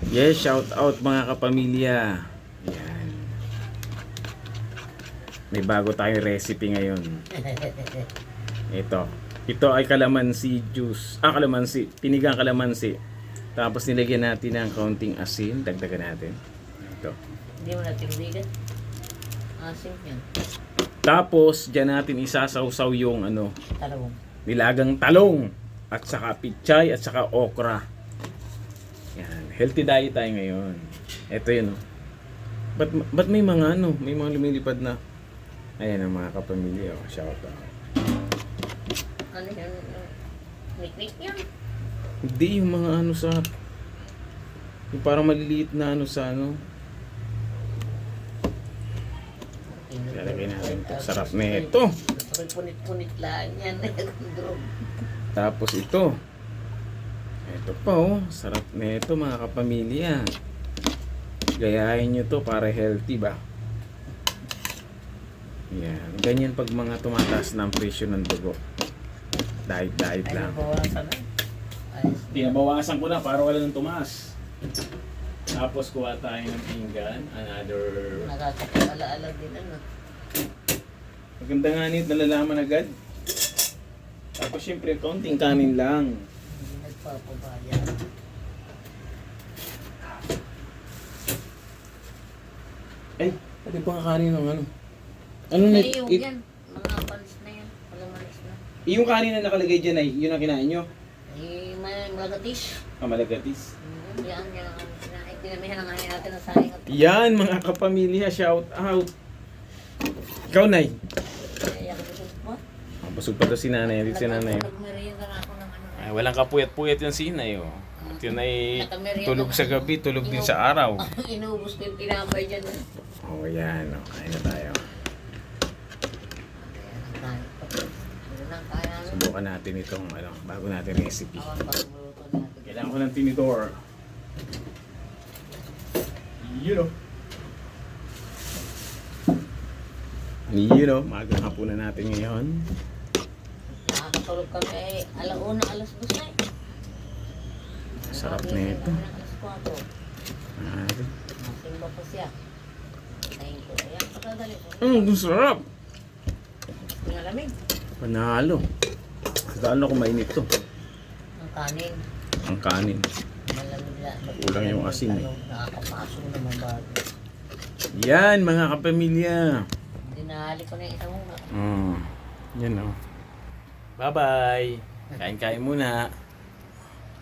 Yes, shout out mga kapamilya. Yan. May bago tayong recipe ngayon. Ito. Ito ay kalamansi juice. Kalamansi. Pinigang kalamansi. Tapos nilagyan natin ng kaunting asin. Dagdagan natin. Ito. Hindi mo natin bigat. Asim yan. Tapos, dyan natin isasawsaw yung Talong. nilagang talong. At saka pichay at saka okra. Yan. Healthy diet tayo ngayon. Ito yun. Ba't may mga may mga lumilipad na. Ayan ang mga kapamilya. Shout out. Ano yan? Mikmik yan. Hindi yung mga sa yung parang maliliit na sa Lalagay natin ito. Sarap na ito. Punit-punit lang yan. Tapos ito. Ito pa sarap na ito mga kapamilya. Gayahin nyo to para healthy ba. Yan. Ganyan pag mga tumataas na ang presyo ng dugo. Diet lang. Tinabawasan ko na para wala nang tumaas. Tapos kuha tayo ng pinggan. Another... Nakakapag-ala-ala din Maganda nga nito, nalalaman agad. Tapos syempre, kaunting kanin lang. Hindi nagpapabayan. Ay, pwede pa nga kanin ng Ano na Yung yan. Mga panis na yan. Walang manis na. Yung kanin na nakalagay dyan ay, yun ang kinain nyo? Eh, may malagatis. Malagatis. Yan. Dinamihan ang kanin natin ng sayang. Yan mga kapamilya, shout out. Ikaw, Nay. Kaya busog mo. Busog pa to si Nanay. Dito si Nanay. Nagmerienda na ako ng Ay, walang kapuyat-puyat yung sinay. At yun ay tulog sa gabi, tulog din sa araw. Inuubos ko yung tinapay dyan. Yan. Kain na tayo. Subukan natin itong bago natin recipe. Kailangan ko ng tinidor. Maagang hapunan natin ngayon. Nakakatulog kami ay alauna, alas 2 na eh. Sarap na ito. Alas 4. Masimba pa siya. Tayin ko. Ayan, patadali ko. Sarap! Pingalamig. Panalo. Gaano ko mainit to? Ang kanin. Ang kanin. Malamig na. Kulang yung asin eh. Nakakapasok naman ba? Yan mga kapamilya. Dinahali ko na yung isang muna. Yan Bye-bye. Kain-kain muna.